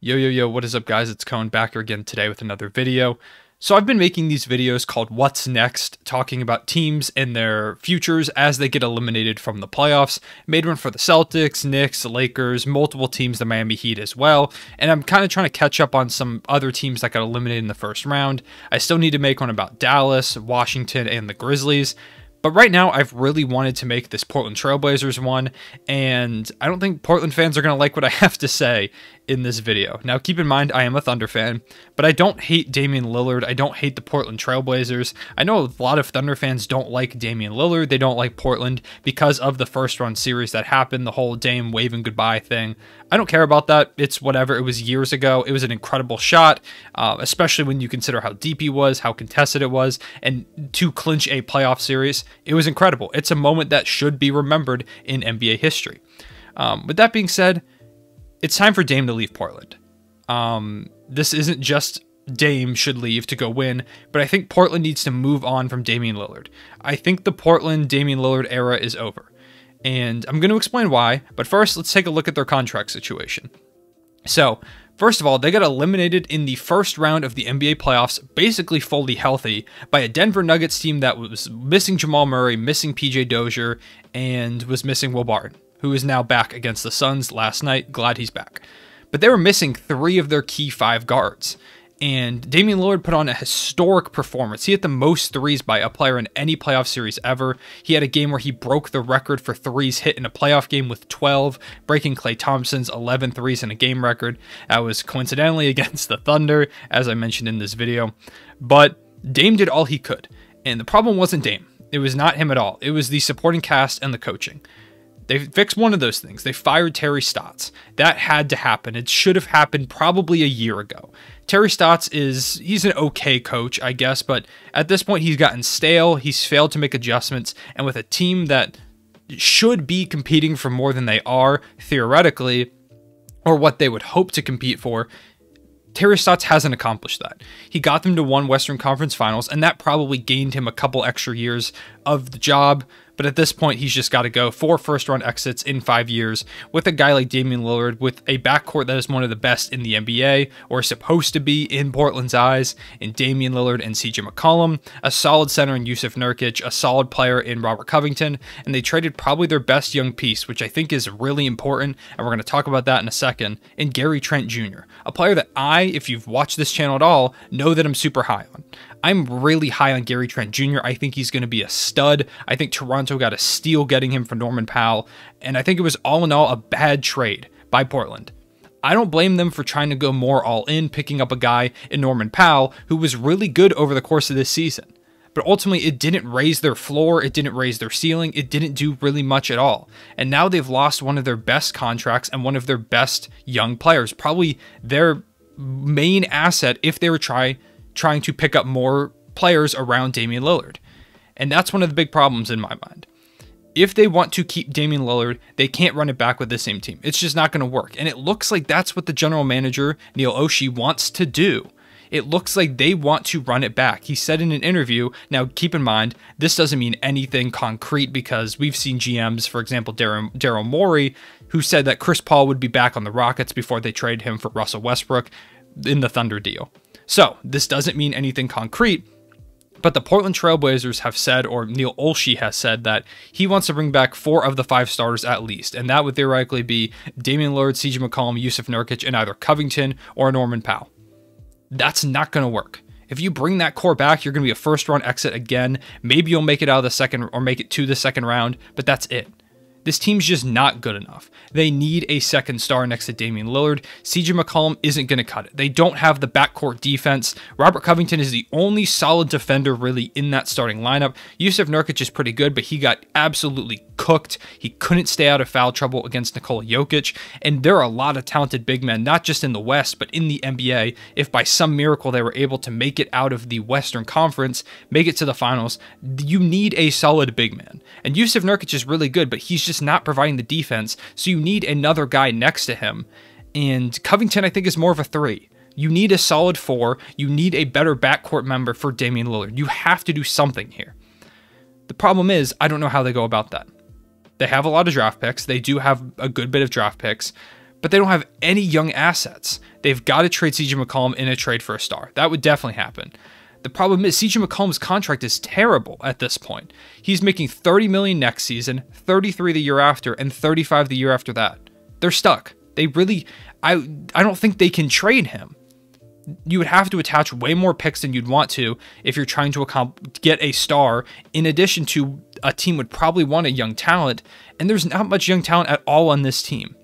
Yo, what is up guys? It's Cohen back here again today with another video. So I've been making these videos called What's Next, talking about teams and their futures as they get eliminated from the playoffs. Made one for the Celtics, Knicks, Lakers, multiple teams, the Miami Heat as well. And I'm kind of trying to catch up on some other teams that got eliminated in the first round. I still need to make one about Dallas, Washington, and the Grizzlies. But right now, I've really wanted to make this Portland Trailblazers one, and I don't think Portland fans are going to like what I have to say in this video. Now, keep in mind, I am a Thunder fan, but I don't hate Damian Lillard. I don't hate the Portland Trailblazers. I know a lot of Thunder fans don't like Damian Lillard. They don't like Portland because of the first-round series that happened, the whole Dame waving goodbye thing. I don't care about that. It's whatever. It was years ago. It was an incredible shot, especially when you consider how deep he was, how contested it was, and to clinch a playoff series, it was incredible. It's a moment that should be remembered in NBA history. With that being said, it's time for Dame to leave Portland. This isn't just Dame should leave to go win, but I think Portland needs to move on from Damian Lillard. I think the Portland Damian Lillard era is over. And I'm going to explain why, but first let's take a look at their contract situation. So, first of all, they got eliminated in the first round of the NBA playoffs, basically fully healthy, by a Denver Nuggets team that was missing Jamal Murray, missing PJ Dozier, and was missing Will Barton, who is now back against the Suns last night. Glad he's back. But they were missing 3 of their key 5 guards. And Damian Lillard put on a historic performance. He hit the most threes by a player in any playoff series ever. He had a game where he broke the record for threes hit in a playoff game with 12, breaking Klay Thompson's 11 threes in a game record. That was coincidentally against the Thunder, as I mentioned in this video. But Dame did all he could. And the problem wasn't Dame. It was not him at all. It was the supporting cast and the coaching. They fixed one of those things. They fired Terry Stotts. That had to happen. It should have happened probably a year ago. Terry Stotts he's an okay coach, I guess, but at this point he's gotten stale. He's failed to make adjustments, and with a team that should be competing for more than they are, theoretically, or what they would hope to compete for, Terry Stotts hasn't accomplished that. He got them to 1 Western Conference Finals, and that probably gained him a couple extra years of the job. But at this point, he's just got to go 4 first-round exits in 5 years with a guy like Damian Lillard, with a backcourt that is one of the best in the NBA, or supposed to be in Portland's eyes, in Damian Lillard and CJ McCollum, a solid center in Jusuf Nurkic, a solid player in Robert Covington, and they traded probably their best young piece, which I think is really important, and we're going to talk about that in a second, in Gary Trent Jr., a player that if you've watched this channel at all, know that I'm super high on. I'm really high on Gary Trent Jr. I think he's going to be a stud. I think Toronto got a steal getting him for Norman Powell, and I think it was all in all a bad trade by Portland. I don't blame them for trying to go more all in, picking up a guy in Norman Powell who was really good over the course of this season. But ultimately, it didn't raise their floor, it didn't raise their ceiling, it didn't do really much at all. And now they've lost one of their best contracts and one of their best young players, probably their main asset if they were trying to pick up more players around Damian Lillard. And that's one of the big problems in my mind. If they want to keep Damian Lillard, they can't run it back with the same team. It's just not going to work. And it looks like that's what the general manager, Neil Oshie, wants to do. It looks like they want to run it back. He said in an interview, now keep in mind, this doesn't mean anything concrete because we've seen GMs, for example, Daryl Morey, who said that Chris Paul would be back on the Rockets before they traded him for Russell Westbrook in the Thunder deal. So this doesn't mean anything concrete, but the Portland Trailblazers have said, or Neil Oshie has said, that he wants to bring back 4 of the 5 starters at least, and that would theoretically be Damian Lillard, CJ McCollum, Jusuf Nurkic, and either Covington or Norman Powell. That's not going to work. If you bring that core back, you're going to be a first-round exit again. Maybe you'll make it out of the second, or make it to the second round, but that's it. This team's just not good enough. They need a second star next to Damian Lillard. CJ McCollum isn't going to cut it. They don't have the backcourt defense. Robert Covington is the only solid defender really in that starting lineup. Jusuf Nurkic is pretty good, but he got absolutely cooked. He couldn't stay out of foul trouble against Nikola Jokic. And there are a lot of talented big men, not just in the West, but in the NBA. If by some miracle they were able to make it out of the Western Conference, make it to the finals, you need a solid big man. And Jusuf Nurkic is really good, but he's just not providing the defense, so you need another guy next to him. And Covington, I think, is more of a 3. You need a solid 4. You need a better backcourt member for Damian Lillard. You have to do something here. The problem is, I don't know how they go about that. They have a lot of draft picks. They do have a good bit of draft picks, but they don't have any young assets. They've got to trade CJ McCollum in a trade for a star. That would definitely happen. The problem is CJ McCollum's contract is terrible at this point. He's making $30 million next season, $33 the year after, and $35 the year after that. They're stuck. They really, I don't think they can trade him. You would have to attach way more picks than you'd want to if you're trying to get a star, in addition to a team would probably want a young talent, and there's not much young talent at all on this team.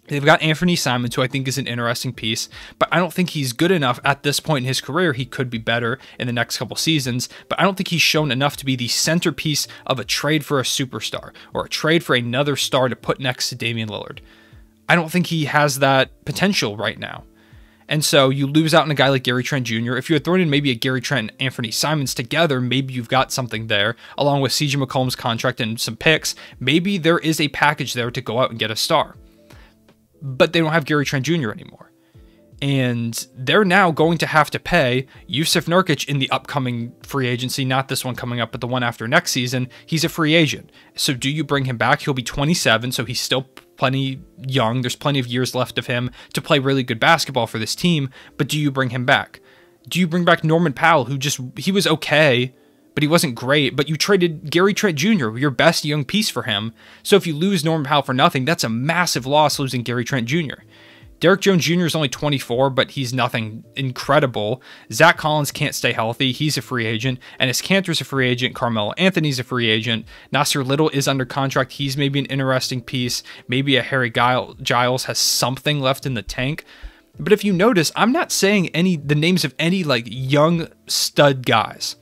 They've got Anthony Simons, who I think is an interesting piece, but I don't think he's good enough at this point in his career. He could be better in the next couple seasons, but I don't think he's shown enough to be the centerpiece of a trade for a superstar or a trade for another star to put next to Damian Lillard. I don't think he has that potential right now. And so you lose out on a guy like Gary Trent Jr. If you had thrown in maybe a Gary Trent and Anthony Simons together, maybe you've got something there, along with CJ McCollum's contract and some picks. Maybe there is a package there to go out and get a star. But they don't have Gary Trent Jr. anymore. And they're now going to have to pay Jusuf Nurkic in the upcoming free agency, not this one coming up, but the one after next season. He's a free agent. So do you bring him back? He'll be 27, so he's still plenty young. There's plenty of years left of him to play really good basketball for this team, but do you bring him back? Do you bring back Norman Powell, who he was okay, but he wasn't great, but you traded Gary Trent Jr., your best young piece, for him. So if you lose Norman Powell for nothing, that's a massive loss, losing Gary Trent Jr. Derrick Jones Jr. is only 24, but he's nothing incredible. Zach Collins can't stay healthy. He's a free agent. Enes Kanter's a free agent. Carmelo Anthony's a free agent. Nasir Little is under contract. He's maybe an interesting piece. Maybe a Harry Giles has something left in the tank. But if you notice, I'm not saying the names of any like young stud guys.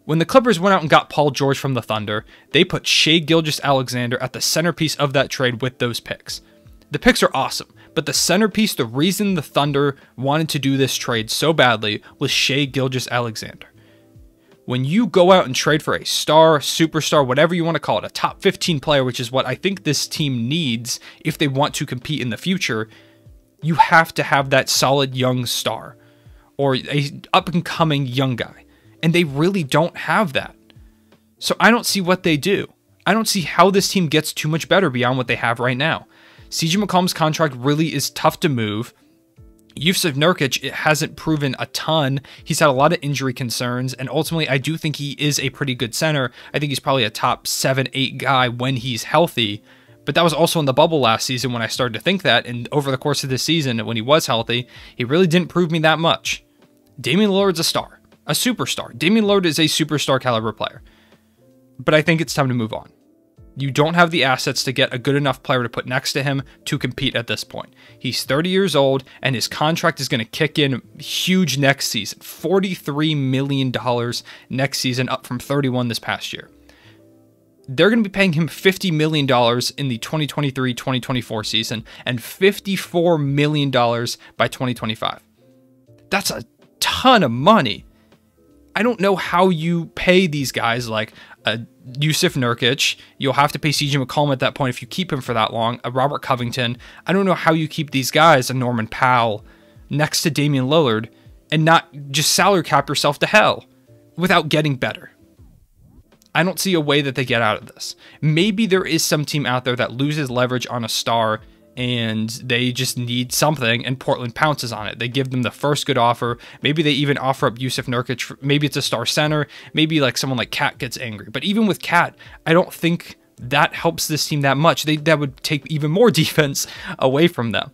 When the Clippers went out and got Paul George from the Thunder, they put Shai Gilgeous-Alexander at the centerpiece of that trade with those picks. The picks are awesome, but the centerpiece, the reason the Thunder wanted to do this trade so badly, was Shai Gilgeous-Alexander. When you go out and trade for a star, superstar, whatever you want to call it, a top 15 player, which is what I think this team needs if they want to compete in the future, you have to have that solid young star or a up-and-coming young guy. And they really don't have that. So I don't see what they do. I don't see how this team gets too much better beyond what they have right now. CJ McCollum's contract really is tough to move. Jusuf Nurkic, it hasn't proven a ton. He's had a lot of injury concerns, and ultimately I do think he is a pretty good center. I think he's probably a top 7-8 guy when he's healthy. But that was also in the bubble last season when I started to think that, and over the course of this season, when he was healthy, he really didn't prove me that much. Damian Lillard's a star. A superstar. Damian Lillard is a superstar caliber player. But I think it's time to move on. You don't have the assets to get a good enough player to put next to him to compete at this point. He's 30 years old, and his contract is going to kick in huge next season. $43 million next season, up from $31 this past year. They're going to be paying him $50 million in the 2023-2024 season, and $54 million by 2025. That's a ton of money. I don't know how you pay these guys like Jusuf Nurkic. You'll have to pay CJ McCollum at that point if you keep him for that long. Robert Covington. I don't know how you keep these guys, a Norman Powell, next to Damian Lillard and not just salary cap yourself to hell without getting better. I don't see a way that they get out of this. Maybe there is some team out there that loses leverage on a star and they just need something, and Portland pounces on it. They give them the first good offer. Maybe they even offer up Jusuf Nurkic. Maybe it's a star center. Maybe like someone like Cat gets angry. But even with Cat, I don't think that helps this team that much. That would take even more defense away from them.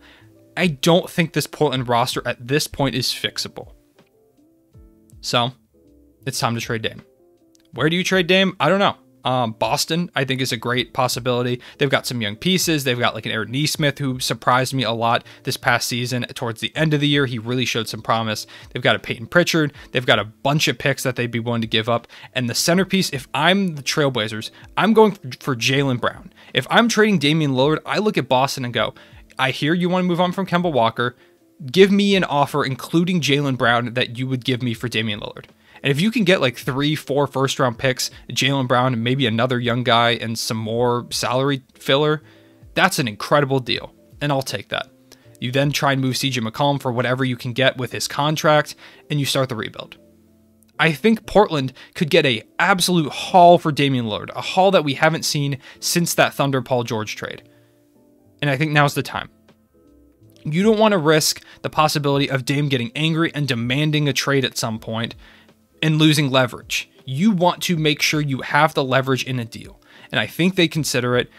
I don't think this Portland roster at this point is fixable. So, it's time to trade Dame. Where do you trade Dame? I don't know. Boston, I think, is a great possibility. They've got some young pieces. They've got like an Aaron Nesmith who surprised me a lot this past season. Towards the end of the year, he really showed some promise. They've got a Peyton Pritchard. They've got a bunch of picks that they'd be willing to give up. And the centerpiece, if I'm the Trailblazers, I'm going for Jaylen Brown. If I'm trading Damian Lillard, I look at Boston and go, I hear you want to move on from Kemba Walker. Give me an offer, including Jaylen Brown, that you would give me for Damian Lillard. And if you can get like 3-4 first-round picks, Jaylen Brown, and maybe another young guy and some more salary filler, that's an incredible deal. And I'll take that. You then try and move CJ McCollum for whatever you can get with his contract, and you start the rebuild. I think Portland could get an absolute haul for Damian Lillard, a haul that we haven't seen since that Thunder Paul George trade. And I think now's the time. You don't want to risk the possibility of Dame getting angry and demanding a trade at some point and losing leverage. You want to make sure you have the leverage in a deal. And I think they consider it.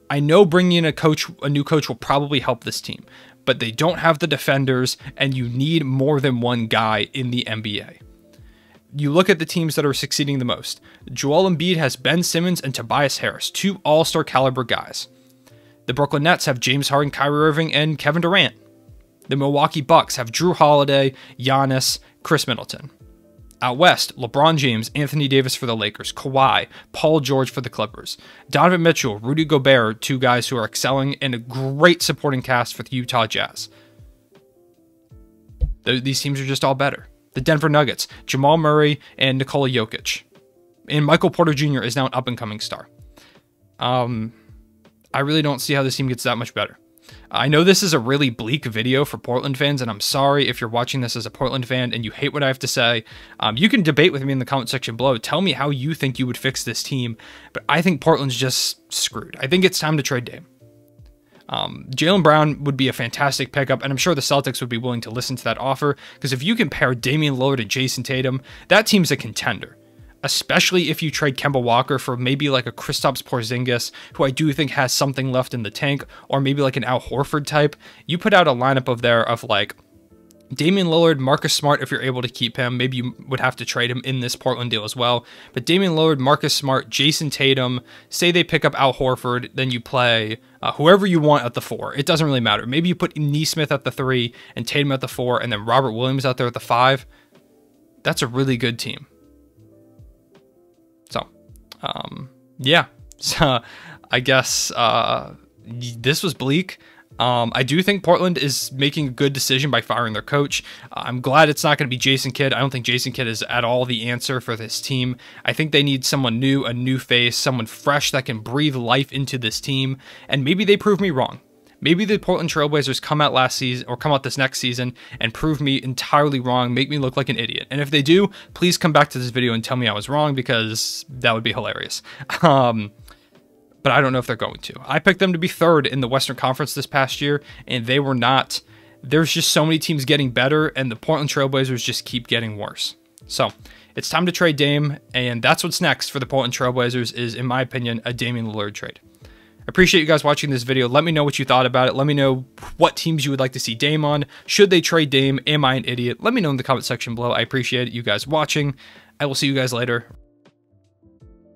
I know bringing in a new coach will probably help this team, but they don't have the defenders, and you need more than one guy in the NBA. You look at the teams that are succeeding the most. Joel Embiid has Ben Simmons and Tobias Harris, 2 all-star caliber guys. The Brooklyn Nets have James Harden, Kyrie Irving, and Kevin Durant. The Milwaukee Bucks have Drew Holiday, Giannis, Chris Middleton. Out west, LeBron James, Anthony Davis for the Lakers, Kawhi, Paul George for the Clippers, Donovan Mitchell, Rudy Gobert, 2 guys who are excelling, and a great supporting cast for the Utah Jazz. These teams are just all better. The Denver Nuggets, Jamal Murray and Nikola Jokic. And Michael Porter Jr. is now an up-and-coming star. I really don't see how this team gets that much better. I know this is a really bleak video for Portland fans, and I'm sorry if you're watching this as a Portland fan and you hate what I have to say. You can debate with me in the comment section below. Tell me how you think you would fix this team, but I think Portland's just screwed. I think it's time to trade Dame. Jaylen Brown would be a fantastic pickup, and I'm sure the Celtics would be willing to listen to that offer, because if you compare Damian Lillard and Jason Tatum, that team's a contender. Especially if you trade Kemba Walker for maybe like a Kristaps Porzingis, who I do think has something left in the tank, or maybe like an Al Horford type. You put out a lineup of like Damian Lillard, Marcus Smart, if you're able to keep him. Maybe you would have to trade him in this Portland deal as well. But Damian Lillard, Marcus Smart, Jason Tatum, say they pick up Al Horford, then you play whoever you want at the 4. It doesn't really matter. Maybe you put Nesmith at the 3 and Tatum at the 4, and then Robert Williams out there at the 5. That's a really good team. So, yeah, so I guess this was bleak. I do think Portland is making a good decision by firing their coach. I'm glad it's not going to be Jason Kidd. I don't think Jason Kidd is at all the answer for this team. I think they need someone new, a new face, someone fresh that can breathe life into this team, and maybe they prove me wrong. Maybe the Portland Trailblazers come out last season or come out this next season and prove me entirely wrong, make me look like an idiot. And if they do, please come back to this video and tell me I was wrong, because that would be hilarious. But I don't know if they're going to. I picked them to be 3rd in the Western Conference this past year, and they were not. There's just so many teams getting better, and the Portland Trailblazers just keep getting worse. So it's time to trade Dame, and that's what's next for the Portland Trailblazers is, in my opinion, a Damian Lillard trade. I appreciate you guys watching this video. Let me know what you thought about it. Let me know what teams you would like to see Dame on. Should they trade Dame? Am I an idiot? Let me know in the comment section below. I appreciate you guys watching. I will see you guys later.